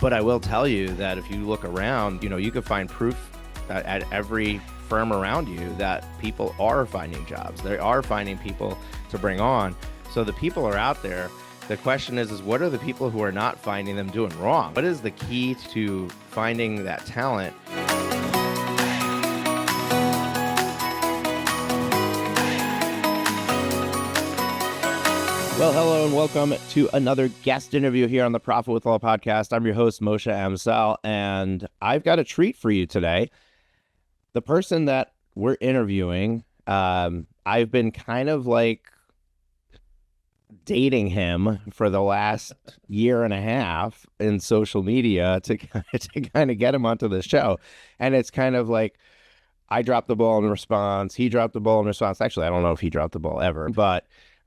But I will tell you that if you look around, you could find proof at every firm around you that people are finding jobs. They are finding people to bring on. So the people are out there. The question is what are the people who are not finding them doing wrong? What is the key to finding that talent? Well, hello and welcome to another guest interview here on the Profit with Law podcast. I'm your host, Moshe Amsel, and I've got a treat for you today. The person that we're interviewing, I've been kind of like dating him for the last year and a half in social media to kind of get him onto the show. And it's kind of like I dropped the ball in response. He dropped the ball in response. Actually, I don't know if he dropped the ball ever, but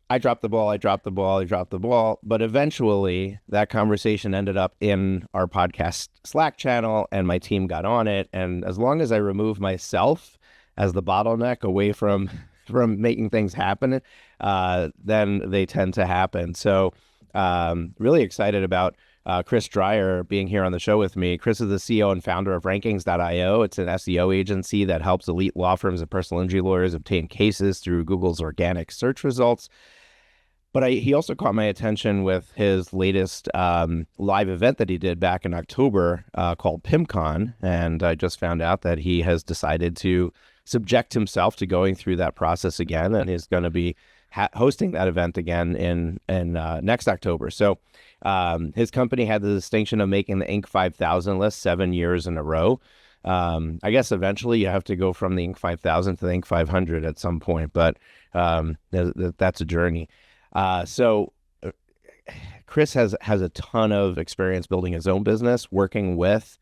I dropped the ball, I dropped the ball, I dropped the ball. But eventually that conversation ended up in our podcast Slack channel and my team got on it. And as long as I remove myself as the bottleneck away from making things happen, then they tend to happen. So really excited about Chris Dreyer being here on the show with me. Chris is the CEO and founder of Rankings.io. It's an SEO agency that helps elite law firms and personal injury lawyers obtain cases through Google's organic search results. But he also caught my attention with his latest live event that he did back in October called PIMCon. And I just found out that he has decided to subject himself to going through that process again and is going to be hosting that event again in next October. So his company had the distinction of making the Inc. 5000 list 7 years in a row. I guess eventually you have to go from the Inc. 5000 to the Inc. 500 at some point, but that's a journey. So Chris has a ton of experience building his own business, working with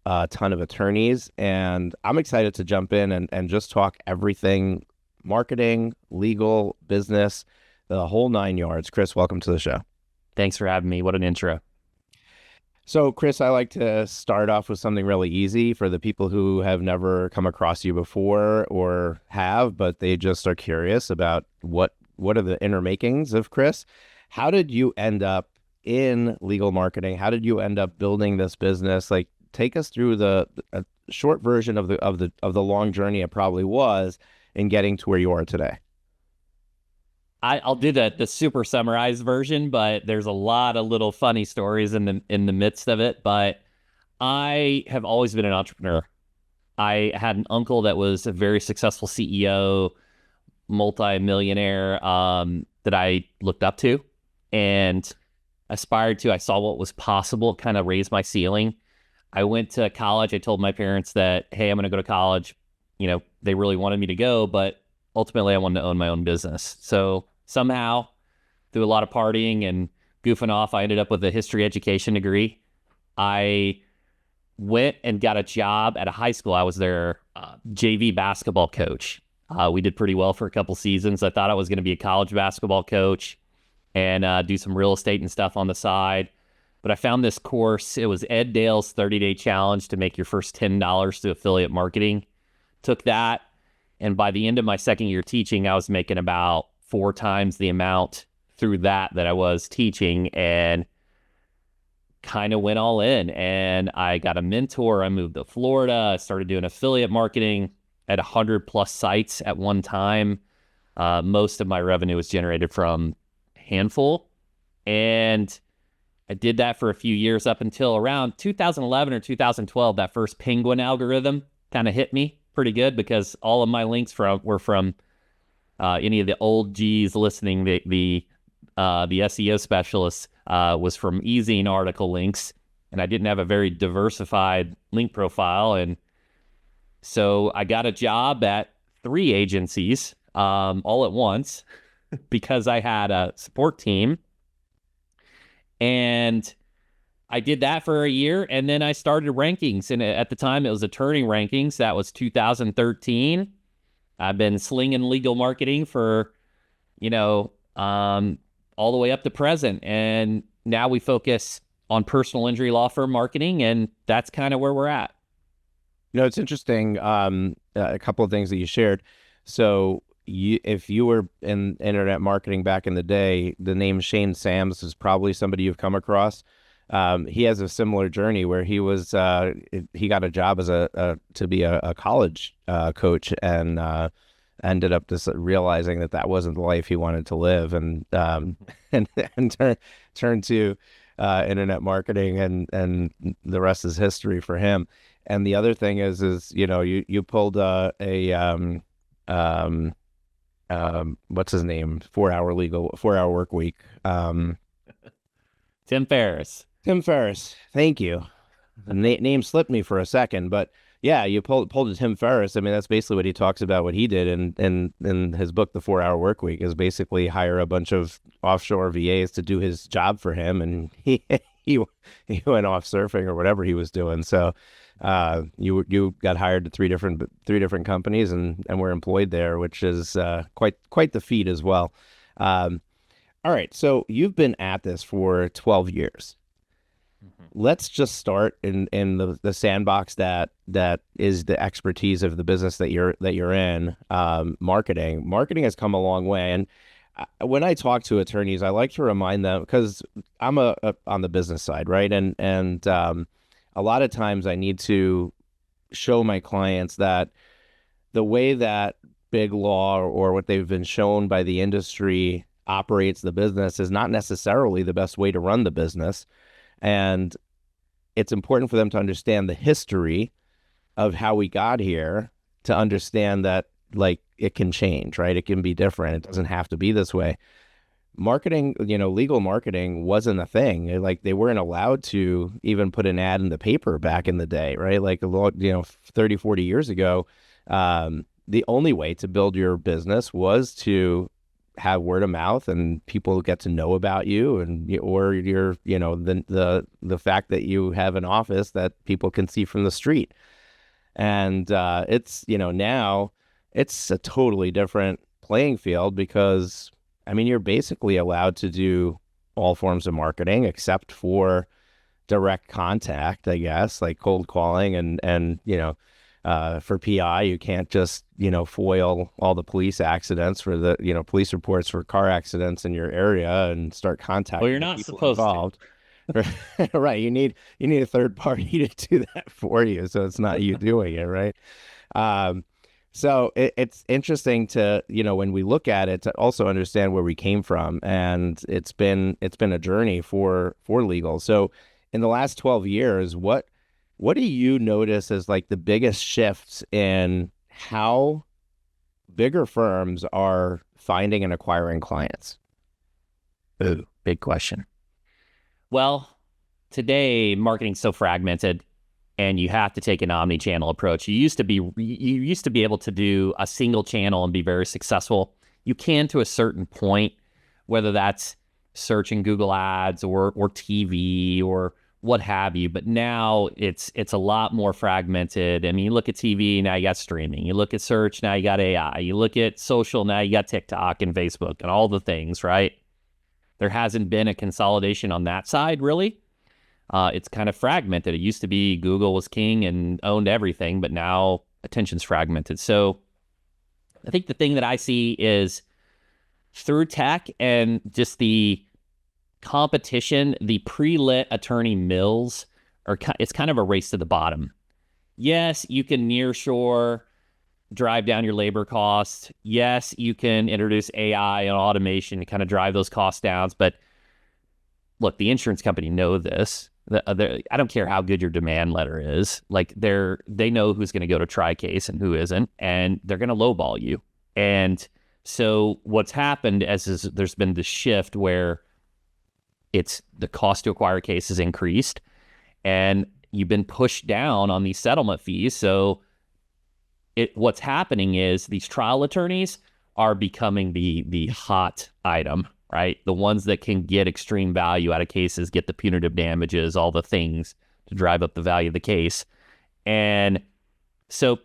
a ton of attorneys, and I'm excited to jump in and just talk everything marketing, legal, business, the whole 9 yards. Chris, welcome to the show. Thanks for having me. What an intro. So, Chris, I like to start off with something really easy for the people who have never come across you before or have, but they just are curious about what are the inner makings of Chris. How did you end up in legal marketing? How did you end up building this business? Like, take us through the short version of the long journey it probably was in getting to where you are today. I'll do the super summarized version, but there's a lot of little funny stories in the midst of it. But I have always been an entrepreneur. I had an uncle that was a very successful CEO, multi-millionaire, that I looked up to and aspired to. I saw what was possible, kind of raised my ceiling. I went to college. I told my parents that, hey, I'm going to go to college. They really wanted me to go, but ultimately I wanted to own my own business. So somehow, through a lot of partying and goofing off, I ended up with a history education degree. I went and got a job at a high school. I was their JV basketball coach. We did pretty well for a couple seasons. I thought I was going to be a college basketball coach and do some real estate and stuff on the side. But I found this course. It was Ed Dale's 30-day challenge to make your first $10 through affiliate marketing. Took that, and by the end of my second year teaching, I was making about 4 times the amount through that I was teaching, and kind of went all in. And I got a mentor. I moved to Florida. I started doing affiliate marketing at 100 plus sites at one time. Most of my revenue was generated from a handful, and I did that for a few years up until around 2011 or 2012. That first Penguin algorithm kind of hit me pretty good because all of my links were from any of the old G's listening. The SEO specialists was from eZine article links, and I didn't have a very diversified link profile. And so I got a job at 3 agencies all at once because I had a support team. And I did that for a year, and then I started Rankings. And at the time, it was Attorney Rankings. That was 2013. I've been slinging legal marketing for, all the way up to present. And now we focus on personal injury law firm marketing, and that's kind of where we're at. It's interesting, a couple of things that you shared. So if you were in internet marketing back in the day, the name Shane Sams is probably somebody you've come across. he has a similar journey where he got a job as to be a college coach, and ended up just realizing that that wasn't the life he wanted to live, and and turned to internet marketing, and the rest is history for him. And the other thing is you pulled um, what's his name, 4 hour work week. Tim Ferriss. Tim Ferriss. Thank you. The name slipped me for a second, but yeah, you pulled a Tim Ferriss. I mean, that's basically what he talks about. What he did in his book, The 4 Hour Work Week, is basically hire a bunch of offshore VAs to do his job for him, and he he went off surfing or whatever he was doing. So, you got hired to three different companies, and were employed there, which is quite the feat as well. All right, so you've been at this for 12 years. Let's just start in the sandbox that is the expertise of the business that you're in. Marketing has come a long way, and when I talk to attorneys, I like to remind them, because I'm on the business side, right? And a lot of times I need to show my clients that the way that big law, or what they've been shown by the industry, operates the business is not necessarily the best way to run the business. And it's important for them to understand the history of how we got here, to understand that, like, it can change, right? It can be different. It doesn't have to be this way. Marketing, legal marketing wasn't a thing. Like, they weren't allowed to even put an ad in the paper back in the day, right? Like, 30, 40 years ago, the only way to build your business was to have word of mouth, and people get to know about you, or you're, the fact that you have an office that people can see from the street. And it's, now it's a totally different playing field, because I mean, you're basically allowed to do all forms of marketing except for direct contact, I guess, like cold calling, and for PI, you can't just, foil all the police accidents for the, police reports for car accidents in your area and start contacting Well, you're the not people supposed involved. Right. You need a third party to do that for you, so it's not you doing it, right? Um, so it's interesting to, when we look at it, to also understand where we came from, and it's been a journey for legal. So in the last 12 years, what do you notice as, like, the biggest shifts in how bigger firms are finding and acquiring clients? Ooh, big question. Well, today marketing's so fragmented, and you have to take an omni-channel approach. You used to be able to do a single channel and be very successful. You can, to a certain point, whether that's search in Google Ads or TV or what have you. But now it's a lot more fragmented. I mean, you look at TV, now you got streaming. You look at search, now you got AI. You look at social, now you got TikTok and Facebook and all the things, right? There hasn't been a consolidation on that side, really. It's kind of fragmented. It used to be Google was king and owned everything, but now attention's fragmented. So I think the thing that I see is, through tech and just the competition, the pre-lit attorney mills it's kind of a race to the bottom. Yes, you can nearshore, drive down your labor costs. Yes, you can introduce AI and automation to kind of drive those costs down. But look, the insurance company know this. I don't care how good your demand letter is. Like, they know who's going to go to try case and who isn't, and they're going to lowball you. And so what's happened is there's been this shift where it's the cost to acquire a case has increased, and you've been pushed down on these settlement fees. So what's happening is these trial attorneys are becoming the hot item, right? The ones that can get extreme value out of cases, get the punitive damages, all the things to drive up the value of the case. And so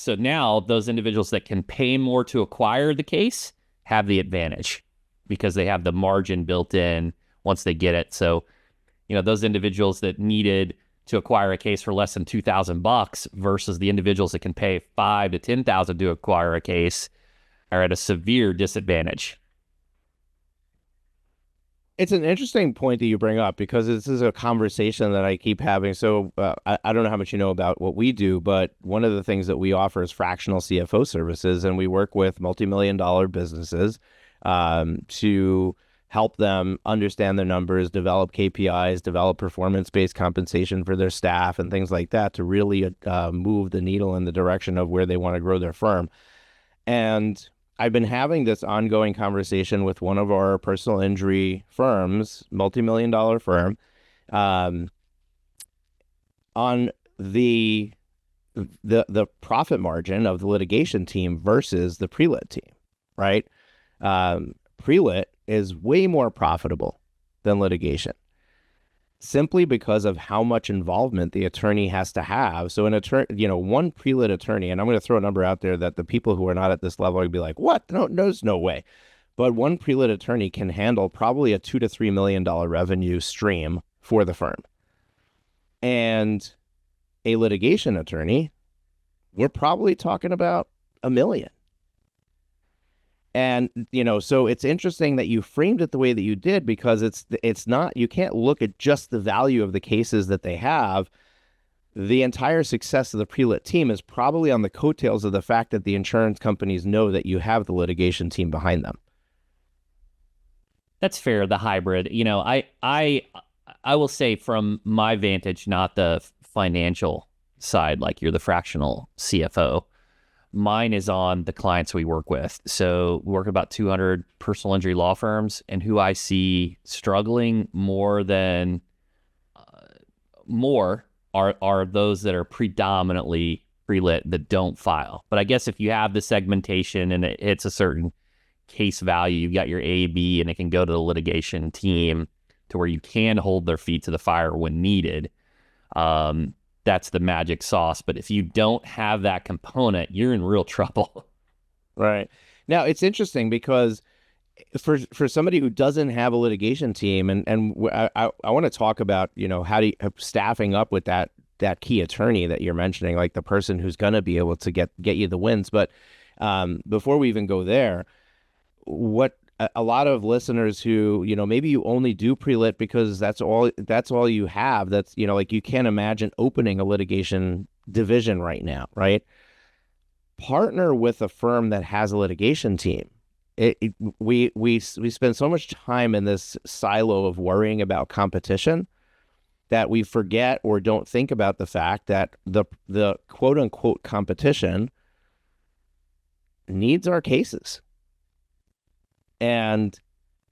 now those individuals that can pay more to acquire the case have the advantage, because they have the margin built in once they get it. So, those individuals that needed to acquire a case for less than $2,000 versus the individuals that can pay $5,000 to $10,000 to acquire a case are at a severe disadvantage. It's an interesting point that you bring up because this is a conversation that I keep having. So I don't know how much you know about what we do, but one of the things that we offer is fractional CFO services, and we work with multi-million-dollar businesses to help them understand their numbers, develop KPIs, develop performance-based compensation for their staff, and things like that to really move the needle in the direction of where they want to grow their firm. And I've been having this ongoing conversation with one of our personal injury firms, multi-million-dollar firm, um, on the profit margin of the litigation team versus the pre-lit team, right? Pre-lit is way more profitable than litigation, simply because of how much involvement the attorney has to have. So an attorney, one pre-lit attorney, and I'm going to throw a number out there that the people who are not at this level would be like, what? No, there's no way. But one pre-lit attorney can handle probably a $2 to $3 million revenue stream for the firm. And a litigation attorney, we're probably talking about $1 million. And, so it's interesting that you framed it the way that you did, because it's not, you can't look at just the value of the cases that they have. The entire success of the pre-lit team is probably on the coattails of the fact that the insurance companies know that you have the litigation team behind them. That's fair. The hybrid, I will say from my vantage, not the financial side, like you're the fractional CFO. Mine is on the clients we work with. So we work with about 200 personal injury law firms, and who I see struggling more are those that are predominantly pre-lit that don't file. But I guess if you have the segmentation and it hits a certain case value, you've got your A, B, and it can go to the litigation team to where you can hold their feet to the fire when needed. That's the magic sauce. But if you don't have that component, you're in real trouble. Right. Now, it's interesting because for somebody who doesn't have a litigation team, and I want to talk about, how staffing up with that key attorney that you're mentioning, like the person who's going to be able to get you the wins. But before we even go there, what a lot of listeners who, maybe you only do pre-lit because that's all you have. That's, like you can't imagine opening a litigation division right now, right? Partner with a firm that has a litigation team. We spend so much time in this silo of worrying about competition that we forget or don't think about the fact that the quote unquote competition needs our cases. And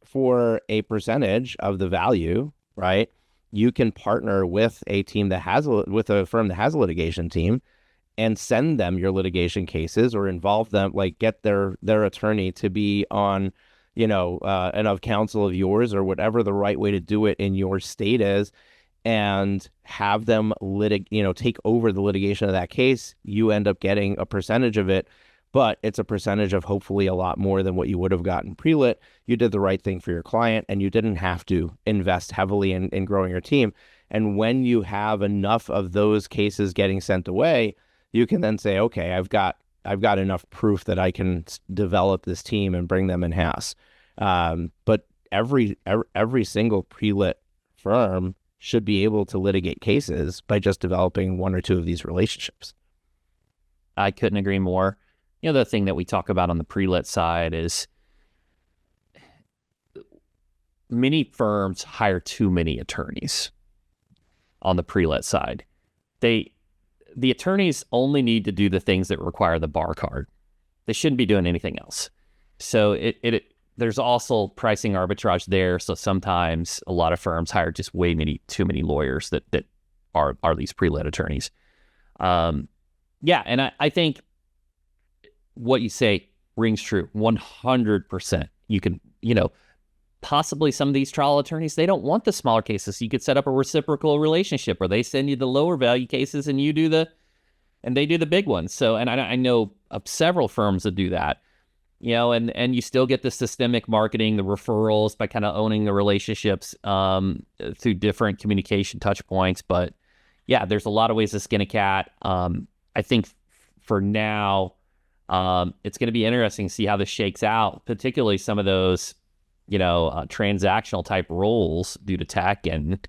for a percentage of the value, right, you can partner with a team with a firm that has a litigation team and send them your litigation cases, or involve them, like get their attorney to be on, an of counsel of yours, or whatever the right way to do it in your state is, and have them take over the litigation of that case. You end up getting a percentage of it, but it's a percentage of hopefully a lot more than what you would have gotten pre-lit. You did the right thing for your client, and you didn't have to invest heavily in growing your team. And when you have enough of those cases getting sent away, you can then say, okay, I've got enough proof that I can develop this team and bring them in-house. But every single pre-lit firm should be able to litigate cases by just developing one or two of these relationships. I couldn't agree more. The thing that we talk about on the pre-lit side is many firms hire too many attorneys on the pre-lit side. The attorneys only need to do the things that require the bar card. They shouldn't be doing anything else. So there's also pricing arbitrage there. So sometimes a lot of firms hire just too many lawyers that are these pre-lit attorneys. And I think what you say rings true 100%. You can, possibly some of these trial attorneys, they don't want the smaller cases. So you could set up a reciprocal relationship where they send you the lower value cases and they do the big ones. So, and I know of several firms that do that, and you still get the systemic marketing, the referrals by kind of owning the relationships through different communication touch points. But yeah, there's a lot of ways to skin a cat. I think for now, it's going to be interesting to see how this shakes out, particularly some of those transactional type roles due to tech and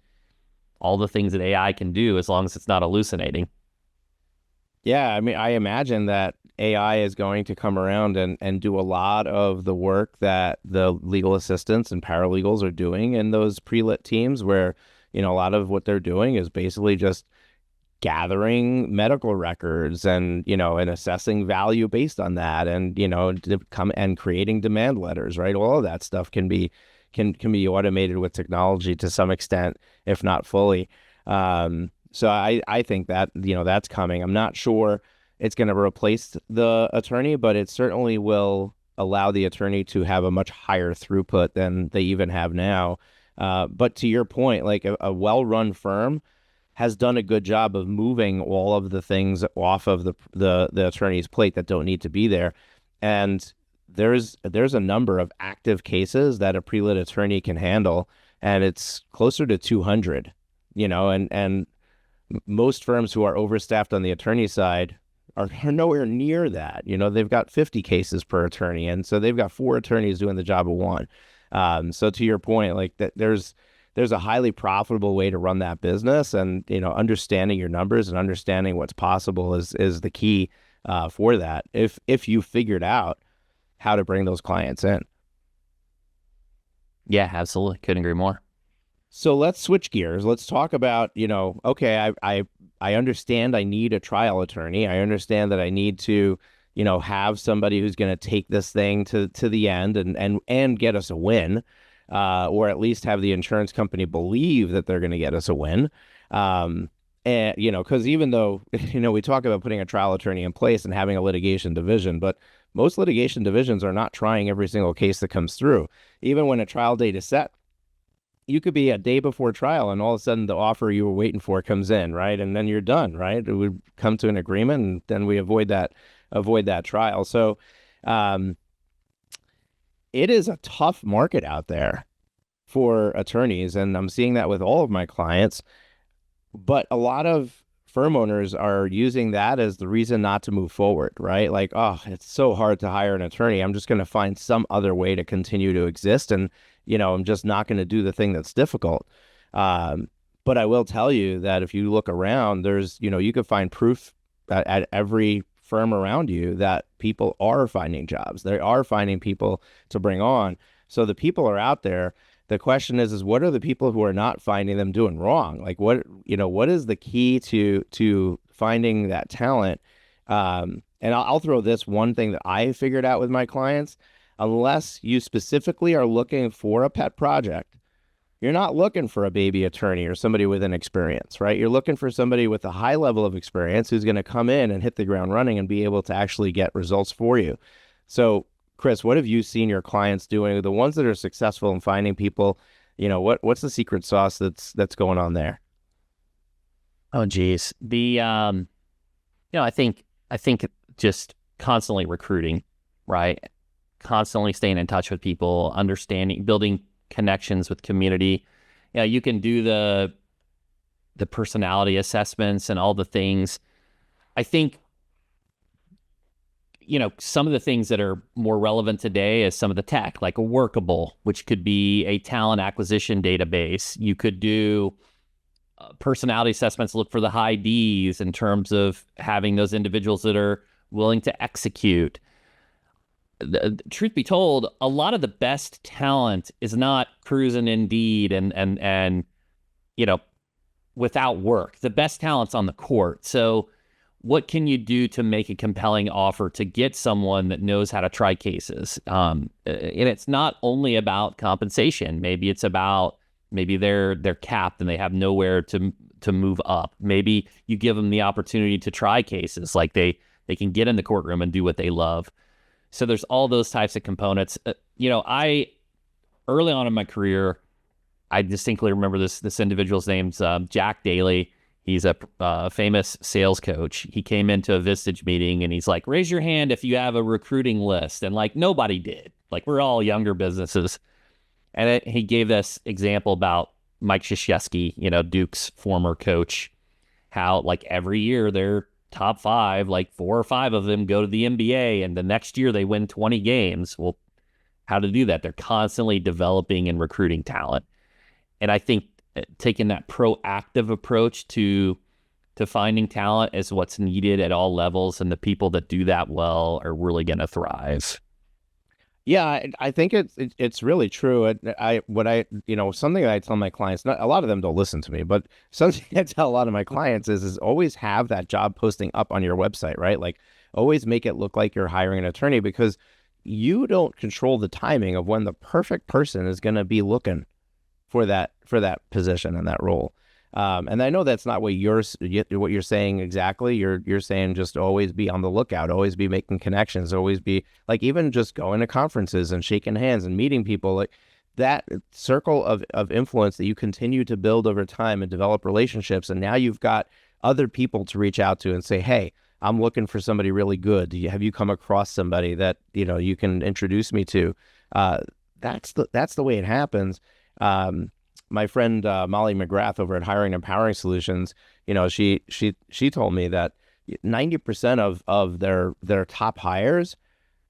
all the things that AI can do as long as it's not hallucinating. Yeah, I mean, I imagine that AI is going to come around and do a lot of the work that the legal assistants and paralegals are doing in those pre-lit teams where, a lot of what they're doing is basically just gathering medical records and assessing value based on that and to come and creating demand letters, right? All of that stuff can be automated with technology to some extent, if not fully. So I think that that's coming. I'm not sure it's going to replace the attorney, but it certainly will allow the attorney to have a much higher throughput than they even have now. But to your point, like a well-run firm has done a good job of moving all of the things off of the attorney's plate that don't need to be there. And there's a number of active cases that a pre-lit attorney can handle, and it's closer to 200, and most firms who are overstaffed on the attorney side are nowhere near that. They've got 50 cases per attorney, and so they've got 4 attorneys doing the job of one. So to your point, like that, there's a highly profitable way to run that business, and understanding your numbers and understanding what's possible is the key for that. If you figured out how to bring those clients in. Yeah, absolutely. Couldn't agree more. So let's switch gears. Let's talk about, okay, I understand I need a trial attorney. I understand that I need to, have somebody who's going to take this thing to the end and get us a win, or at least have the insurance company believe that they're going to get us a win. And, because even though, we talk about putting a trial attorney in place and having a litigation division, but most litigation divisions are not trying every single case that comes through. Even when a trial date is set, you could be a day before trial and all of a sudden the offer you were waiting for comes in, right? And then you're done, right? We come to an agreement and then we avoid that trial. So it is a tough market out there for attorneys, and I'm seeing that with all of my clients. But a lot of firm owners are using that as the reason not to move forward, right? Like, oh, it's so hard to hire an attorney. I'm just going to find some other way to continue to exist. And, I'm just not going to do the thing that's difficult. But I will tell you that if you look around, you could find proof at every firm around you that people are finding jobs. They are finding people to bring on. So the people are out there. The question is what are the people who are not finding them doing wrong? Like what is the key to finding that talent? And I'll throw this one thing that I figured out with my clients. Unless you specifically are looking for a pet project, you're not looking for a baby attorney or somebody with an experience, right? You're looking for somebody with a high level of experience who's going to come in and hit the ground running and be able to actually get results for you. So Chris, what have you seen your clients doing? The ones that are successful in finding people, what's the secret sauce that's going on there? Oh, geez. I think just constantly recruiting, right? Constantly staying in touch with people, understanding, building connections with community. Yeah, you can do the personality assessments and all the things. I think some of the things that are more relevant today is some of the tech, like a Workable, which could be a talent acquisition database. You could do personality assessments, look for the high Ds in terms of having those individuals that are willing to execute. Truth be told, a lot of the best talent is not cruising Indeed and without work. The best talent's on the court. So what can you do to make a compelling offer to get someone that knows how to try cases? And it's not only about compensation. Maybe it's about they're capped and they have nowhere to move up. Maybe you give them the opportunity to try cases, like they can get in the courtroom and do what they love. So there's all those types of components. I early on in my career, I distinctly remember this individual's name's Jack Daly. He's a famous sales coach. He came into a Vistage meeting and he's like, raise your hand if you have a recruiting list. And like nobody did. Like we're all younger businesses. And he gave this example about Mike Krzyzewski, Duke's former coach, how like every year they're top 5, like 4 or 5 of them go to the NBA and the next year they win 20 games. Well, how to do that. They're constantly developing and recruiting talent. And I think taking that proactive approach to finding talent is what's needed at all levels, and the people that do that well are really going to thrive. Yeah, I think it's really true. Something that I tell my clients, not a lot of them don't listen to me, but something I tell a lot of my clients is always have that job posting up on your website, right? Like always make it look like you're hiring an attorney, because you don't control the timing of when the perfect person is going to be looking for that position and that role. And I know that's not what you're saying exactly. You're saying just always be on the lookout, always be making connections, always be like, even just going to conferences and shaking hands and meeting people, like that circle of influence that you continue to build over time and develop relationships. And now you've got other people to reach out to and say, hey, I'm looking for somebody really good. Have you come across somebody that, you can introduce me to? That's the way it happens. My friend Molly McGrath over at Hiring and Empowering Solutions, she told me that 90% of their top hires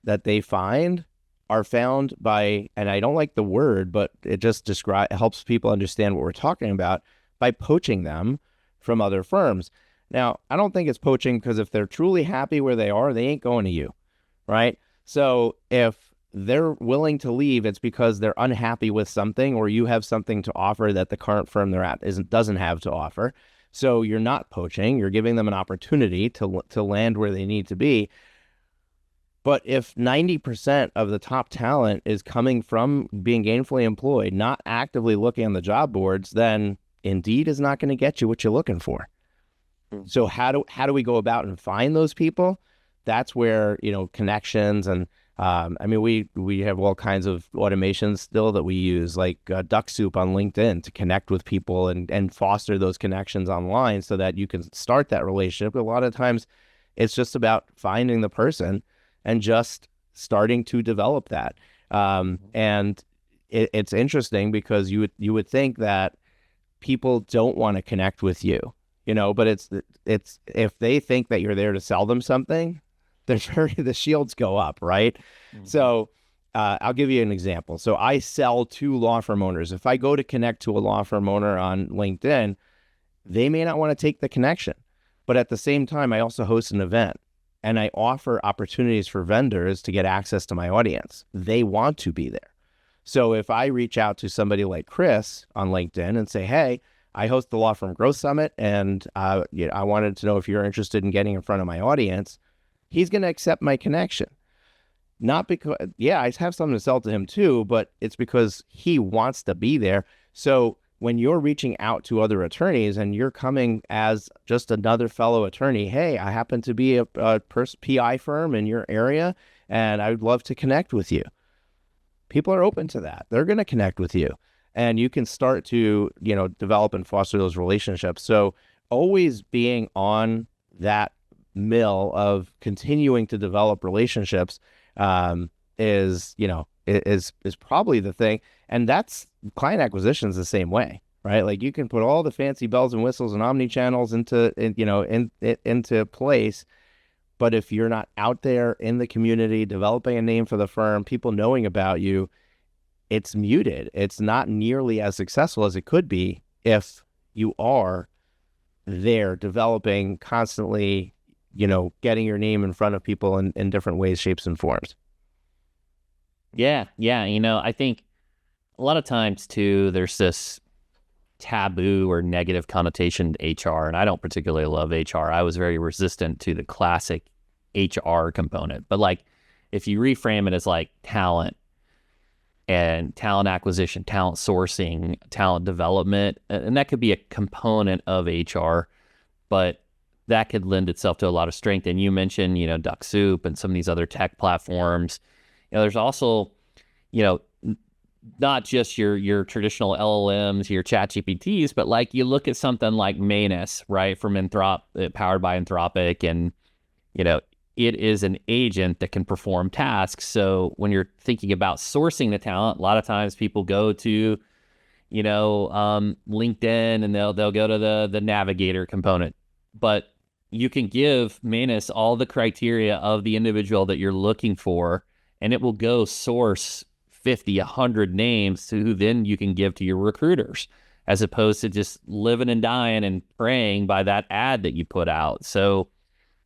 that they find are found by, and I don't like the word, but it just helps people understand what we're talking about, by poaching them from other firms. Now, I don't think it's poaching, because if they're truly happy where they are, they ain't going to you, right? So if they're willing to leave, it's because they're unhappy with something, or you have something to offer that the current firm they're at doesn't have to offer. So you're not poaching, you're giving them an opportunity to land where they need to be. But if 90% of the top talent is coming from being gainfully employed, not actively looking on the job boards, then Indeed is not going to get you what you're looking for. So how do we go about and find those people? That's where, connections and we have all kinds of automations still that we use, like Duck Soup on LinkedIn, to connect with people and foster those connections online so that you can start that relationship. A lot of times it's just about finding the person and just starting to develop that. And it's interesting, because you would think that people don't want to connect with you, but it's if they think that you're there to sell them something, the shields go up, right? Mm-hmm. So I'll give you an example. So I sell to law firm owners. If I go to connect to a law firm owner on LinkedIn, they may not want to take the connection. But at the same time, I also host an event, and I offer opportunities for vendors to get access to my audience. They want to be there. So if I reach out to somebody like Chris on LinkedIn and say, hey, I host the Law Firm Growth Summit, and I wanted to know if you're interested in getting in front of my audience, he's going to accept my connection. Not because, I have something to sell to him too, but it's because he wants to be there. So when you're reaching out to other attorneys and you're coming as just another fellow attorney, hey, I happen to be a PI firm in your area, and I would love to connect with you. People are open to that. They're going to connect with you, and you can start to, develop and foster those relationships. So always being on that mill of continuing to develop relationships is probably the thing. And that's client acquisition is the same way, right? Like you can put all the fancy bells and whistles and omni channels into place, but if you're not out there in the community developing a name for the firm, people knowing about you, it's muted. It's not nearly as successful as it could be if you are there developing constantly, getting your name in front of people in different ways, shapes, and forms. Yeah. I think a lot of times too, there's this taboo or negative connotation to HR, and I don't particularly love HR. I was very resistant to the classic HR component, but like if you reframe it as like talent and talent acquisition, talent sourcing, talent development, and that could be a component of HR, but that could lend itself to a lot of strength. And you mentioned, Duck Soup and some of these other tech platforms. There's also, not just your traditional LLMs, your chat GPTs, but like you look at something like Manus, right, from powered by Anthropic, and, it is an agent that can perform tasks. So when you're thinking about sourcing the talent, a lot of times people go to, LinkedIn, and they'll go to the navigator component. But you can give Manus all the criteria of the individual that you're looking for, and it will go source 50, 100 names to who then you can give to your recruiters, as opposed to just living and dying and praying by that ad that you put out. So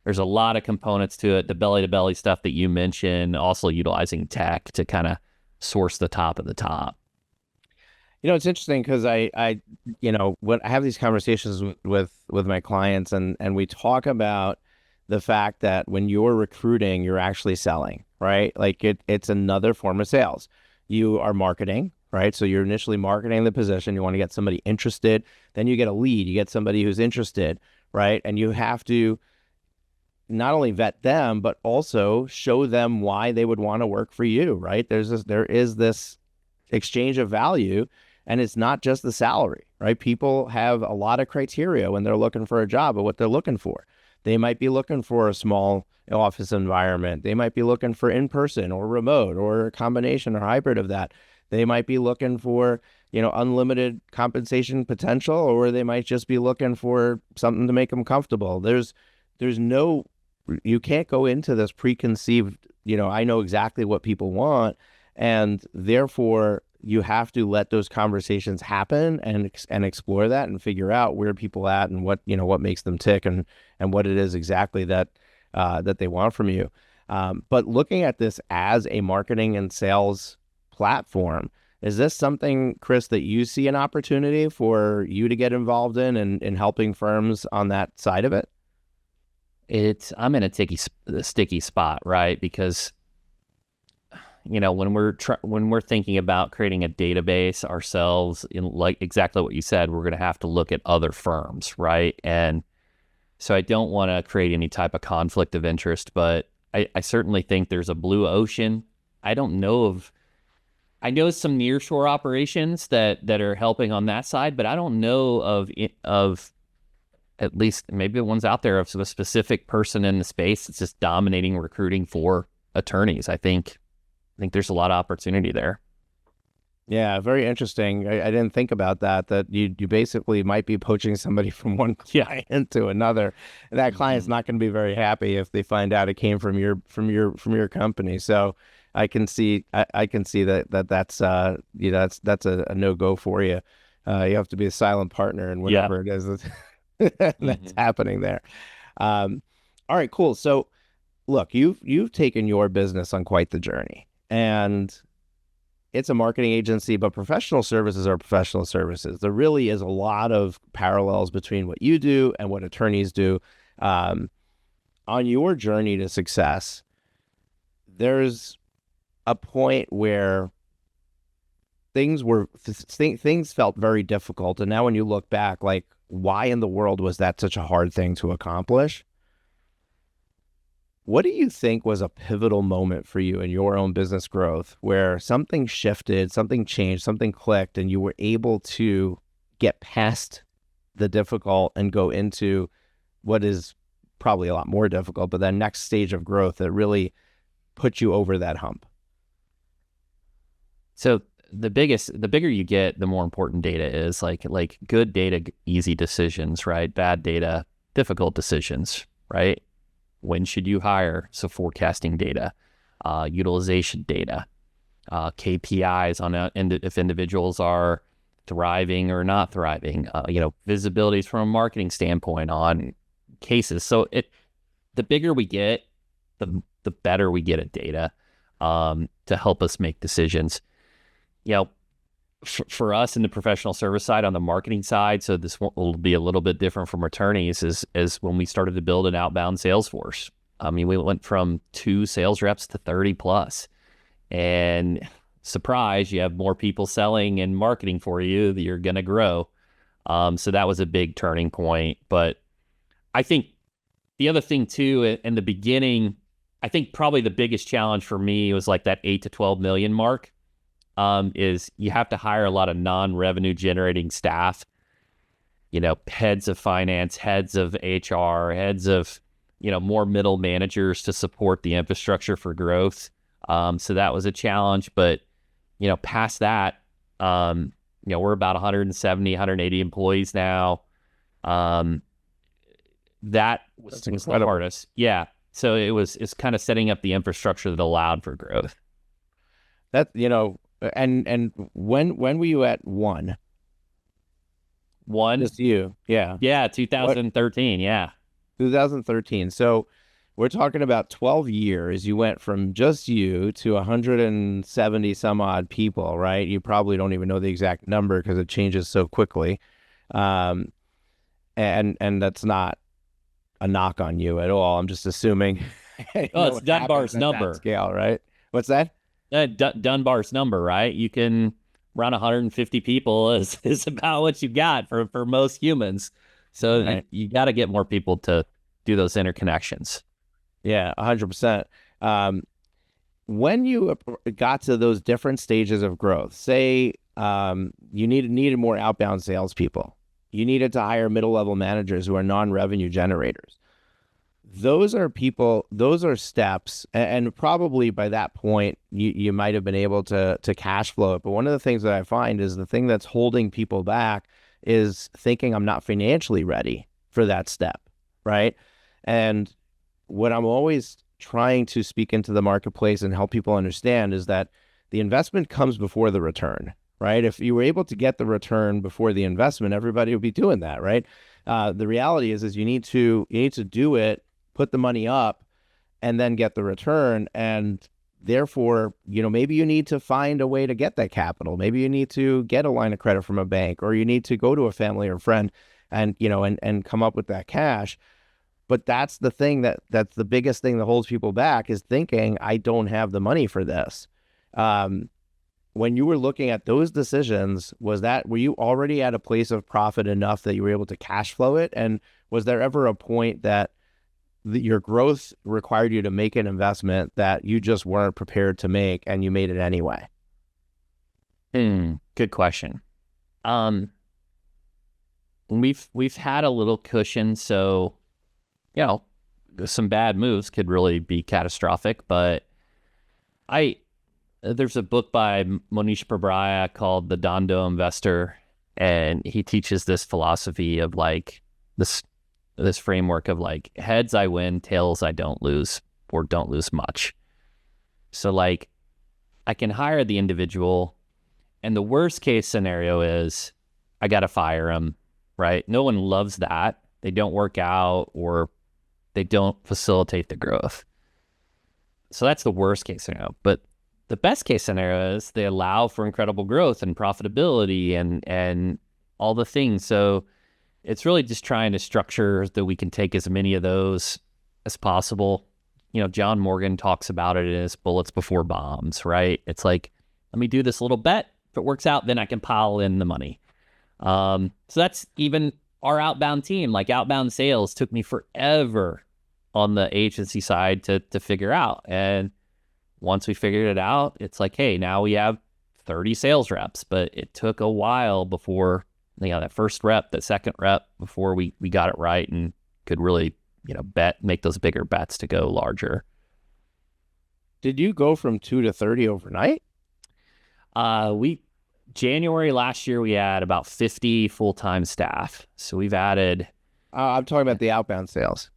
there's a lot of components to it. The belly-to-belly stuff that you mentioned, also utilizing tech to kind of source the top of the top. It's interesting because when I have these conversations with my clients, and we talk about the fact that when you're recruiting, you're actually selling, right? Like it's another form of sales. You are marketing, right? So you're initially marketing the position. You want to get somebody interested. Then you get a lead. You get somebody who's interested, right? And you have to not only vet them, but also show them why they would want to work for you, right? There is this exchange of value, and it's not just the salary, right? People have a lot of criteria when they're looking for a job of what they're looking for. They might be looking for a small office environment. They might be looking for in-person or remote or a combination or hybrid of that. They might be looking for, unlimited compensation potential, or they might just be looking for something to make them comfortable. You can't go into this preconceived, I know exactly what people want, and therefore you have to let those conversations happen and explore that and figure out where people at and what makes them tick and what it is exactly that they want from you. But looking at this as a marketing and sales platform, is this something, Chris, that you see an opportunity for you to get involved in helping firms on that side of it? I'm in a sticky spot, right? Because when we're thinking about creating a database ourselves, in like exactly what you said, we're going to have to look at other firms, right? And so I don't want to create any type of conflict of interest, but I certainly think there's a blue ocean. I know some nearshore operations that are helping on that side, but I don't know of at least maybe the ones out there of a specific person in the space that's just dominating recruiting for attorneys. I think there's a lot of opportunity there. Yeah, very interesting. I didn't think about that you basically might be poaching somebody from one client to another. And that client's not going to be very happy if they find out it came from your company. So I can see that's a no-go for you. You have to be a silent partner in whatever it is that's happening there. All right, cool. So look, you've taken your business on quite the journey, and it's a marketing agency, but professional services are professional services. There really is a lot of parallels between what you do and what attorneys do. On your journey to success, there's a point where things felt very difficult. And now when you look back, like, why in the world was that such a hard thing to accomplish? What do you think was a pivotal moment for you in your own business growth where something shifted, something changed, something clicked, and you were able to get past the difficult and go into what is probably a lot more difficult, but that next stage of growth that really put you over that hump? So the bigger you get, the more important data is. Like good data, easy decisions, right? Bad data, difficult decisions, right? When should you hire? So forecasting data, utilization data, KPIs on if individuals are thriving or not thriving, visibilities from a marketing standpoint on cases. So the bigger we get, the better we get at data to help us make decisions. For us in the professional service side, on the marketing side, so this will be a little bit different from attorneys, is when we started to build an outbound sales force. I mean, we went from 2 sales reps to 30 plus. And surprise, you have more people selling and marketing for you, that you're going to grow. So that was a big turning point. But I think the other thing too, in the beginning, I think probably the biggest challenge for me was like that 8 to 12 million mark. Is you have to hire a lot of non-revenue generating staff, heads of finance, heads of HR, heads of, more middle managers to support the infrastructure for growth. So that was a challenge, but, past that, we're about 170, 180 employees now. That was the hardest. Yeah. So it's kind of setting up the infrastructure that allowed for growth. That, And when were you at one? One, Just you. Yeah. yeah, What? 2013, yeah. 2013. So we're talking about 12 years. You went from just you to 170 some odd people, right? You probably don't even know the exact number because it changes so quickly. Um, and that's not a knock on you at all. I'm just assuming you Oh, know it's what happens Dunbar's at that number. scale, right? What's that? Dunbar's number, right? You can run 150 people is about what you got for most humans. So Right. you got to get more people to do those interconnections. Yeah, 100%. Um, when you got to those different stages of growth, say you needed more outbound salespeople, you needed to hire middle level managers who are non-revenue generators. Those are people, those are steps, and probably by that point you might have been able to cash flow it. But one of the things that I find is the thing that's holding people back is thinking I'm not financially ready for that step, right? And what I'm always trying to speak into the marketplace and help people understand is that the investment comes before the return, right? If you were able to get the return before the investment, everybody would be doing that, right? The reality is you need to do it, put the money up, and then get the return. And therefore, maybe you need to find a way to get that capital. Maybe you need to get a line of credit from a bank, or you need to go to a family or friend and come up with that cash. But that's the thing that's the biggest thing that holds people back is thinking I don't have the money for this. Um, when you were looking at those decisions, were you already at a place of profit enough that you were able to cash flow it? And was there ever a point that your growth required you to make an investment that you just weren't prepared to make and you made it anyway? Good question. Um, we've had a little cushion, so you know, some bad moves could really be catastrophic. But I there's a book by Monish Pabraya called The Dondo Investor, and he teaches this philosophy of like this framework of like heads I win, tails I don't lose, or don't lose much. So like I can hire the individual, and the worst case scenario is I got to fire them, right? No one loves that. They don't work out or they don't facilitate the growth. So that's the worst case scenario. But the best case scenario is they allow for incredible growth and profitability and all the things. So it's really just trying to structure that we can take as many of those as possible. John Morgan talks about it as bullets before bombs, right? It's like, let me do this little bet. If it works out, then I can pile in the money. So that's even our outbound team. Like outbound sales took me forever on the agency side to figure out. And once we figured it out, it's like, hey, now we have 30 sales reps. But it took a while before, that first rep, that second rep, before we got it right and could really, make those bigger bets to go larger. Did you go from 2 to 30 overnight? January last year, we had about 50 full-time staff. So we've added. I'm talking about the outbound sales.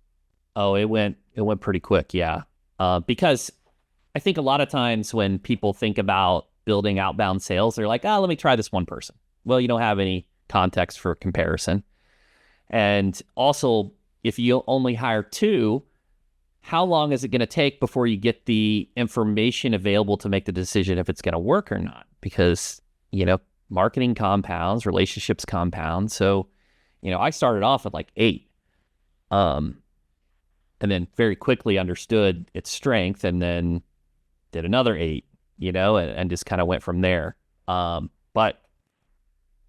Oh, it went pretty quick. Yeah. Because I think a lot of times when people think about building outbound sales, they're like, let me try this one person. Well, you don't have any context for comparison. And also, if you only hire two, how long is it going to take before you get the information available to make the decision if it's going to work or not? Because, marketing compounds, relationships compound. So, I started off with like 8. And then very quickly understood its strength and then did another 8, and just kind of went from there. But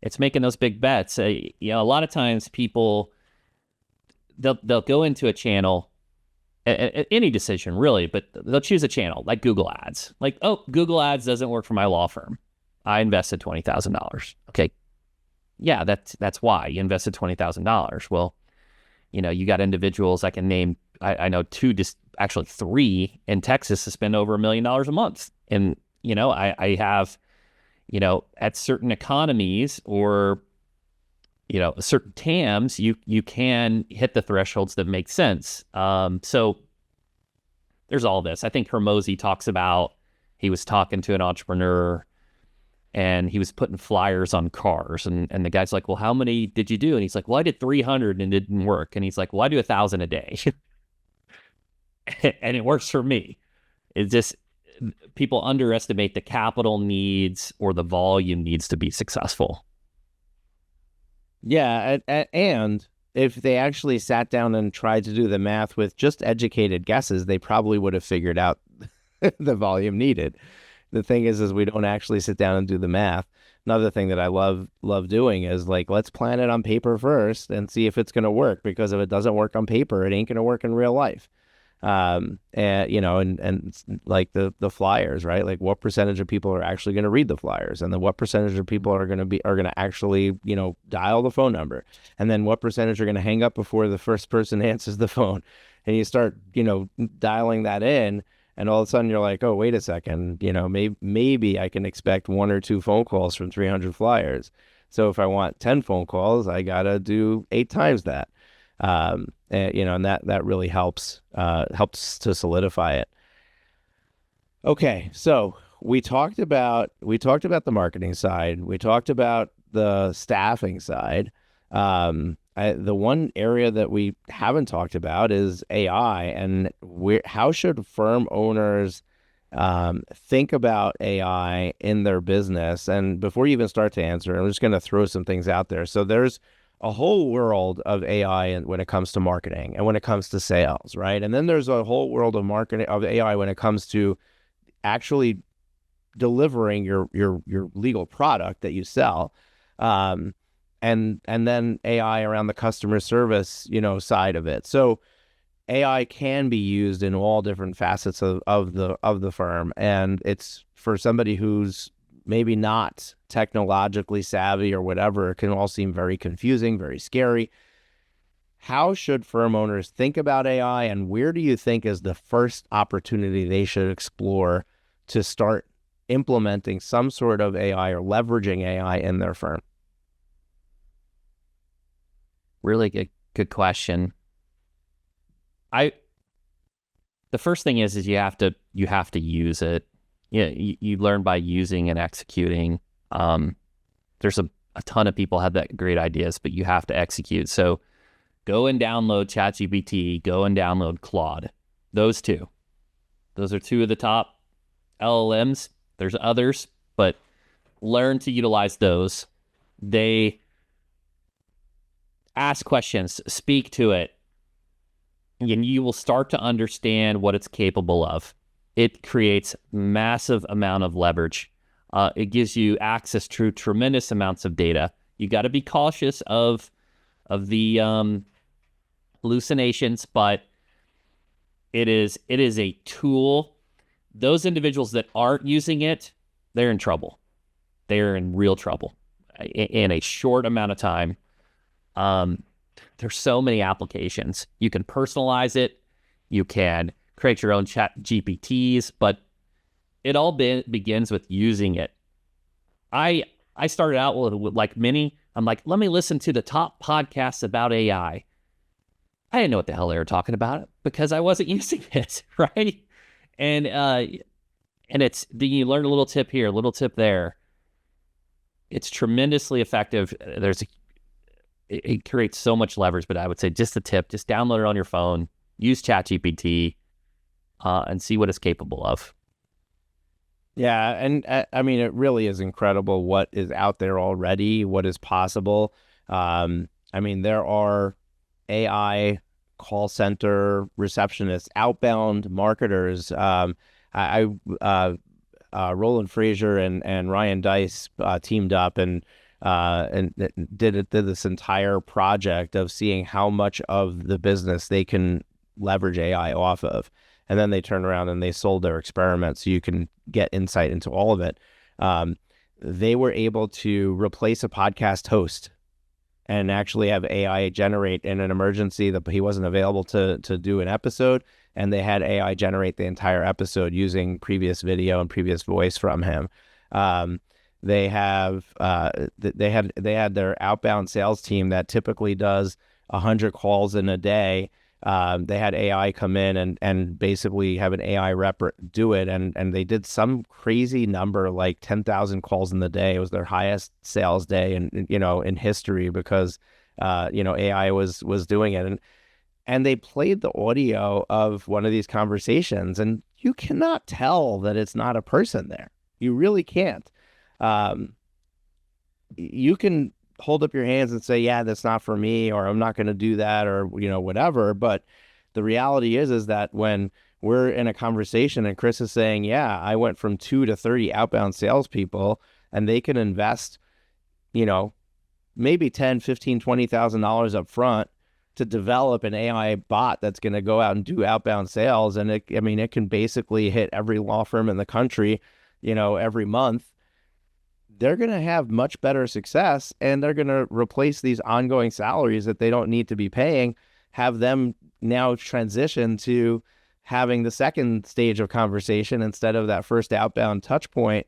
it's making those big bets. A lot of times people, they'll go into a channel, any decision really, but they'll choose a channel like Google Ads. Like, oh, Google Ads doesn't work for my law firm. I invested $20,000. Okay. Yeah, that's why you invested $20,000. Well, you got individuals I can name. I know 2, actually 3 in Texas to spend over $1 million a month. And, I have, at certain economies or, certain TAMs, you can hit the thresholds that make sense. So there's all this. I think Hermosi talks about, he was talking to an entrepreneur and he was putting flyers on cars, and the guy's like, well, how many did you do? And he's like, well, I did 300 and it didn't work. And he's like, well, I do 1,000 a day and it works for me. It's just people underestimate the capital needs or the volume needs to be successful. Yeah, and if they actually sat down and tried to do the math with just educated guesses, they probably would have figured out the volume needed. The thing is we don't actually sit down and do the math. Another thing that I love doing is like, let's plan it on paper first and see if it's going to work, because if it doesn't work on paper, it ain't going to work in real life. And you know, and like the flyers, right? Like, what percentage of people are actually going to read the flyers, and then what percentage of people are going to actually, you know, dial the phone number, and then what percentage are going to hang up before the first person answers the phone. And you start, you know, dialing that in, and all of a sudden you're like, oh, wait a second, you know, maybe I can expect 1 or 2 phone calls from 300 flyers. So if I want 10 phone calls, I gotta do 8 times that. And, you know, and that really helps to solidify it. Okay, so we talked about the marketing side. We talked about the staffing side. The one area that we haven't talked about is AI, and how should firm owners think about AI in their business? And before you even start to answer, I'm just going to throw some things out there. So there's a whole world of AI when it comes to marketing and when it comes to sales, right? And then there's a whole world of marketing of AI when it comes to actually delivering your legal product that you sell, and then AI around the customer service, you know, side of it. So AI can be used in all different facets of the firm, and it's for somebody who's maybe not technologically savvy or whatever, it can all seem very confusing, very scary. How should firm owners think about AI, and where do you think is the first opportunity they should explore to start implementing some sort of AI or leveraging AI in their firm? Really good question. The first thing is you have to use it. Yeah, you learn by using and executing. There's a ton of people have that great ideas, but you have to execute. So go and download ChatGPT, go and download Claude. Those are 2 of the top LLMs. There's others, but learn to utilize those. They ask questions, speak to it, and you will start to understand what it's capable of. It creates massive amount of leverage. It gives you access to tremendous amounts of data. You got to be cautious of the hallucinations, but it is a tool. Those individuals that aren't using it, they're in trouble. They're in real trouble in a short amount of time. There's so many applications. You can personalize it. You can create your own chat GPTs, but it all begins with using it. I started out with like many. I'm like, let me listen to the top podcasts about AI. I didn't know what the hell they were talking about because I wasn't using it, right? And you learn a little tip here, a little tip there. It's tremendously effective. It creates so much leverage, but I would say just a tip, just download it on your phone, use ChatGPT, and see what it's capable of. Yeah, and I mean, it really is incredible what is out there already, what is possible. I mean, there are AI call center receptionists, outbound marketers. Roland Frazier and Ryan Dice teamed up and did this entire project of seeing how much of the business they can leverage AI off of. And then they turned around and they sold their experiment so you can get insight into all of it. They were able to replace a podcast host and actually have AI generate in an emergency that he wasn't available to do an episode. And they had AI generate the entire episode using previous video and previous voice from him. They had their outbound sales team that typically does 100 calls in a day, They had AI come in and basically have an AI rep do it. And they did some crazy number, like 10,000 calls in the day. It was their highest sales day in history because, AI was doing it. And they played the audio of one of these conversations, and you cannot tell that it's not a person there. You really can't. Um, you can hold up your hands and say, yeah, that's not for me, or I'm not going to do that, or, whatever. But the reality is that when we're in a conversation and Chris is saying, yeah, I went from 2 to 30 outbound salespeople, and they can invest, maybe 10, 15, $20,000 up front to develop an AI bot that's going to go out and do outbound sales. And it can basically hit every law firm in the country, every month. They're going to have much better success, and they're going to replace these ongoing salaries that they don't need to be paying, have them now transition to having the second stage of conversation instead of that first outbound touch point.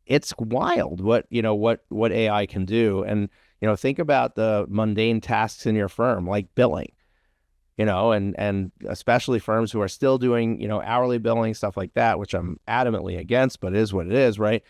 It's wild what AI can do. And, think about the mundane tasks in your firm, like billing, and especially firms who are still doing, hourly billing, stuff like that, which I'm adamantly against, but it is what it is, right?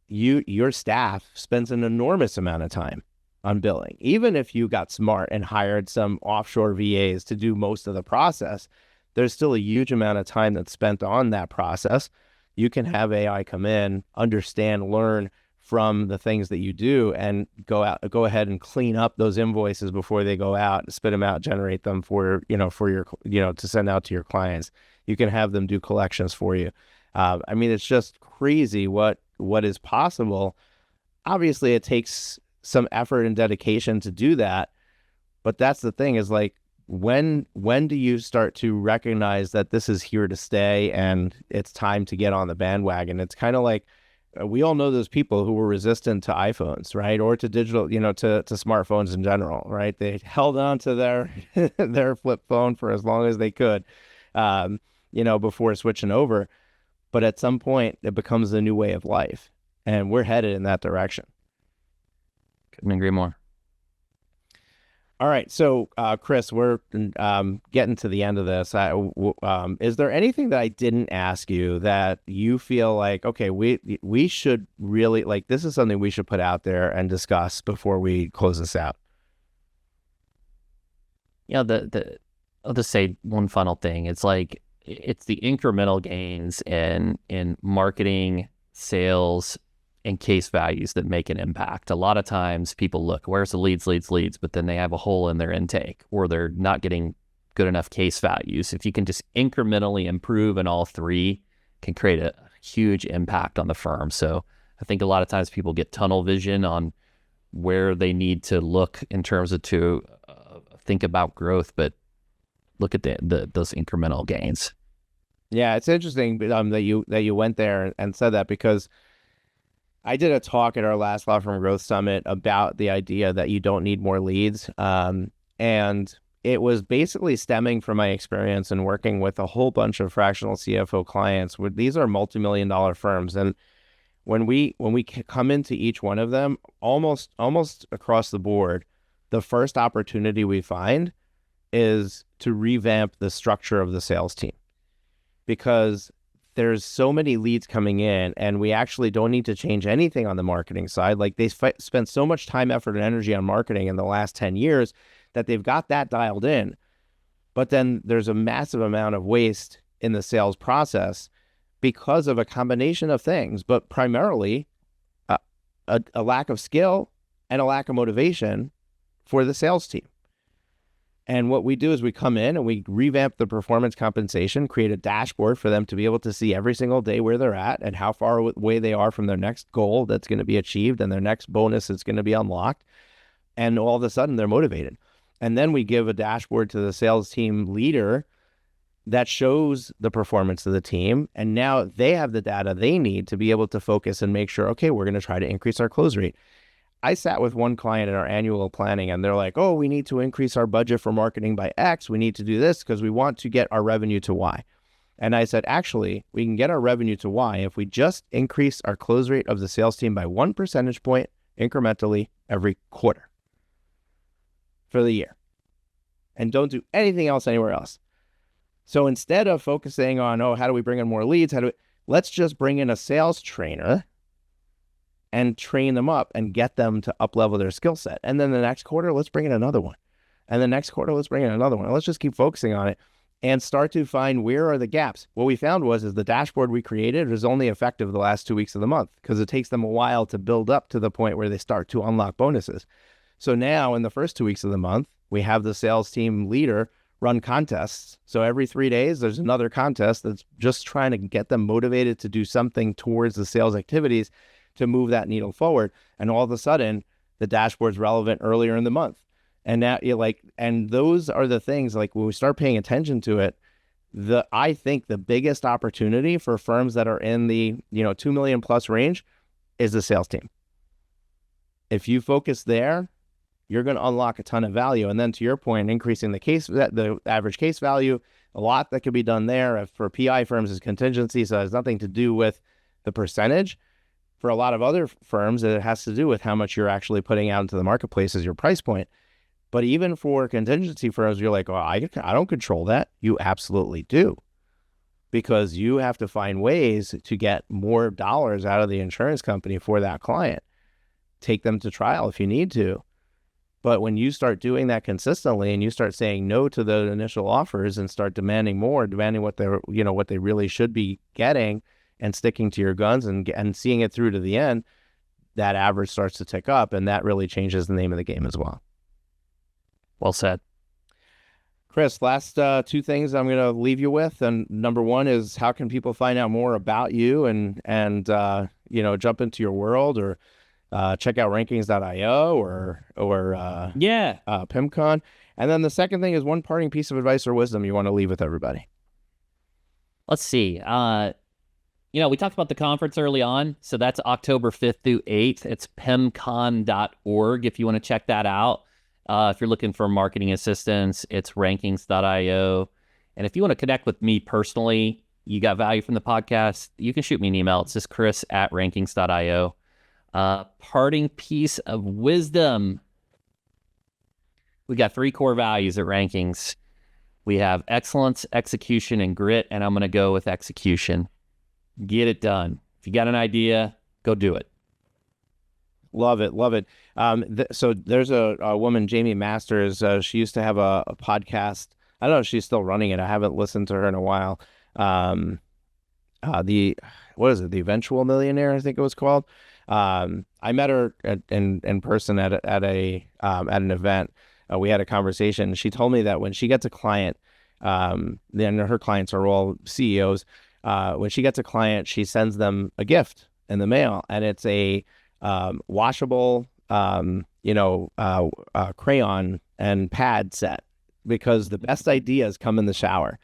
Your staff spends an enormous amount of time on billing. Even if you got smart and hired some offshore VAs to do most of the process, there's still a huge amount of time that's spent on that process. You can have AI come in, understand, learn from the things that you do, and go ahead and clean up those invoices before they go out, spit them out, generate them for your, to send out to your clients. You can have them do collections for you. It's just crazy what is possible. Obviously, it takes some effort and dedication to do that. But that's the thing, is like, when do you start to recognize that this is here to stay and it's time to get on the bandwagon? It's kind of like, we all know those people who were resistant to iPhones, right? Or to digital, to smartphones in general, right? They held on to their their flip phone for as long as they could, before switching over. But at some point, it becomes the new way of life, and we're headed in that direction. Couldn't agree more. All right, so Chris, we're getting to the end of this. Is there anything that I didn't ask you that you feel like, okay, we should really, like, this is something we should put out there and discuss before we close this out? Yeah, I'll just say one final thing. It's like, it's the incremental gains in marketing, sales, and case values that make an impact. A lot of times people look, where's the leads, but then they have a hole in their intake, or they're not getting good enough case values. If you can just incrementally improve in all three, can create a huge impact on the firm. So I think a lot of times people get tunnel vision on where they need to look in terms of to think about growth, but look at those incremental gains. Yeah, it's interesting that you went there and said that, because I did a talk at our last Law Firm Growth Summit about the idea that you don't need more leads. And it was basically stemming from my experience in working with a whole bunch of fractional CFO clients. These are multi-million-dollar firms. And when we come into each one of them, almost across the board, the first opportunity we find is to revamp the structure of the sales team, because there's so many leads coming in, and we actually don't need to change anything on the marketing side. Like, they spent so much time, effort, and energy on marketing in the last 10 years that they've got that dialed in. But then there's a massive amount of waste in the sales process because of a combination of things, but primarily a lack of skill and a lack of motivation for the sales team. And what we do is we come in and we revamp the performance compensation, create a dashboard for them to be able to see every single day where they're at and how far away they are from their next goal that's going to be achieved and their next bonus that's going to be unlocked. And all of a sudden they're motivated. And then we give a dashboard to the sales team leader that shows the performance of the team. And now they have the data they need to be able to focus and make sure, okay, we're going to try to increase our close rate. I sat with one client in our annual planning, and they're like, oh, we need to increase our budget for marketing by X. We need to do this because we want to get our revenue to Y. And I said, actually, we can get our revenue to Y if we just increase our close rate of the sales team by 1 percentage point incrementally every quarter for the year. and don't do anything else anywhere else. So instead of focusing on, how do we bring in more leads? Let's just bring in a sales trainer and train them up and get them to up level their skill set. And then the next quarter, let's bring in another one. And the next quarter, let's bring in another one. Let's just keep focusing on it and start to find where are the gaps. What we found is the dashboard we created is only effective the last 2 weeks of the month because it takes them a while to build up to the point where they start to unlock bonuses. So now in the first 2 weeks of the month, we have the sales team leader run contests. So every 3 days, there's another contest that's just trying to get them motivated to do something towards the sales activities to move that needle forward. And all of a sudden, the dashboard's relevant earlier in the month. And now and those are the things, like when we start paying attention to it, I think the biggest opportunity for firms that are in the, 2 million plus range is the sales team. If you focus there, you're going to unlock a ton of value. And then to your point, increasing the average case value, a lot that could be done there. For PI firms is contingency, so it has nothing to do with the percentage. For a lot of other firms, it has to do with how much you're actually putting out into the marketplace as your price point. But even for contingency firms, you're like, I don't control that. You absolutely do. Because you have to find ways to get more dollars out of the insurance company for that client. Take them to trial if you need to. But when you start doing that consistently and you start saying no to the initial offers and start demanding more, demanding what they really should be getting and sticking to your guns and seeing it through to the end, that average starts to tick up, and that really changes the name of the game as well. Well said. Chris, last 2 things I'm going to leave you with. And number 1 is, how can people find out more about you and jump into your world, or check out rankings.io or PIMCon. And then the second thing is, one parting piece of advice or wisdom you want to leave with everybody. Let's see. We talked about the conference early on. So that's October 5th through 8th. It's pimcon.org if you want to check that out. If you're looking for marketing assistance, it's rankings.io. And if you want to connect with me personally, you got value from the podcast, you can shoot me an email. It's just chris@rankings.io. Parting piece of wisdom. We got 3 core values at Rankings. We have excellence, execution, and grit, and I'm going to go with execution. Get it done. If you got an idea, go do it. Love it. Love it. So there's a woman, Jamie Masters. She used to have a podcast. I don't know if she's still running it. I haven't listened to her in a while. The Eventual Millionaire, I think it was called. I met her in person at an event. We had a conversation. She told me that when she gets a client, then her clients are all CEOs. When she gets a client, she sends them a gift in the mail, and it's a washable, crayon and pad set, because the best ideas come in the shower.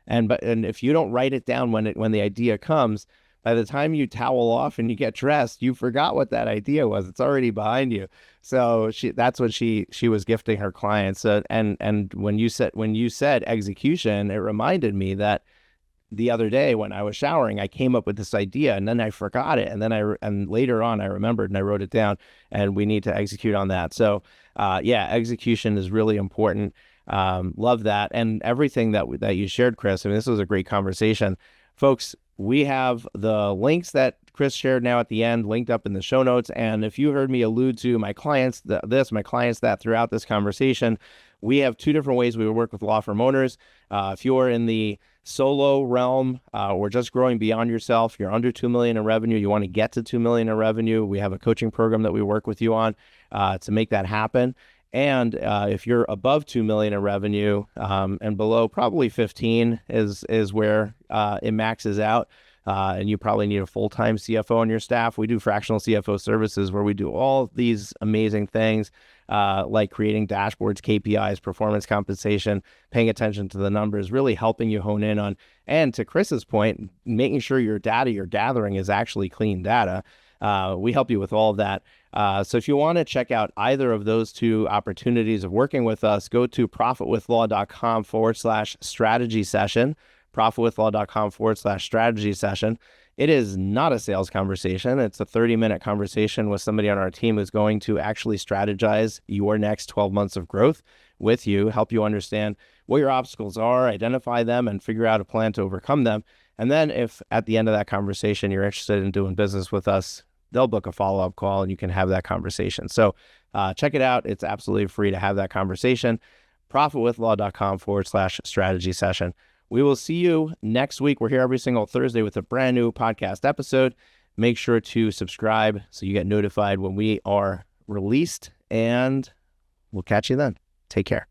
And if you don't write it down when the idea comes, by the time you towel off and you get dressed, you forgot what that idea was. It's already behind you. So that's what she was gifting her clients. And when you said execution, it reminded me that the other day when I was showering, I came up with this idea and then I forgot it. And then later on I remembered and I wrote it down, and we need to execute on that. So execution is really important. Love that. And everything that you shared, Chris. I mean, this was a great conversation. Folks, we have the links that Chris shared now at the end linked up in the show notes. And if you heard me allude to my clients my clients that throughout this conversation, we have 2 different ways we work with law firm owners. If you're in the solo realm or just growing beyond yourself, you're under 2 million in revenue, you want to get to 2 million in revenue, we have a coaching program that we work with you on to make that happen. And if you're above 2 million in revenue and below, probably 15 is where it maxes out. And you probably need a full-time CFO on your staff. We do fractional CFO services where we do all these amazing things like creating dashboards, KPIs, performance compensation, paying attention to the numbers, really helping you hone in on, and to Chris's point, making sure your data you're gathering is actually clean data. We help you with all of that. So if you want to check out either of those 2 opportunities of working with us, go to profitwithlaw.com/strategy session, profitwithlaw.com/strategy session. It is not a sales conversation. It's a 30-minute conversation with somebody on our team who's going to actually strategize your next 12 months of growth. with you, help you understand what your obstacles are, identify them, and figure out a plan to overcome them. And then if at the end of that conversation you're interested in doing business with us, they'll book a follow-up call and you can have that conversation. So check it out. It's absolutely free to have that conversation. ProfitWithLaw.com/strategy session. We will see you next week. We're here every single Thursday with a brand new podcast episode. Make sure to subscribe so you get notified when we are released, and we'll catch you then. Take care.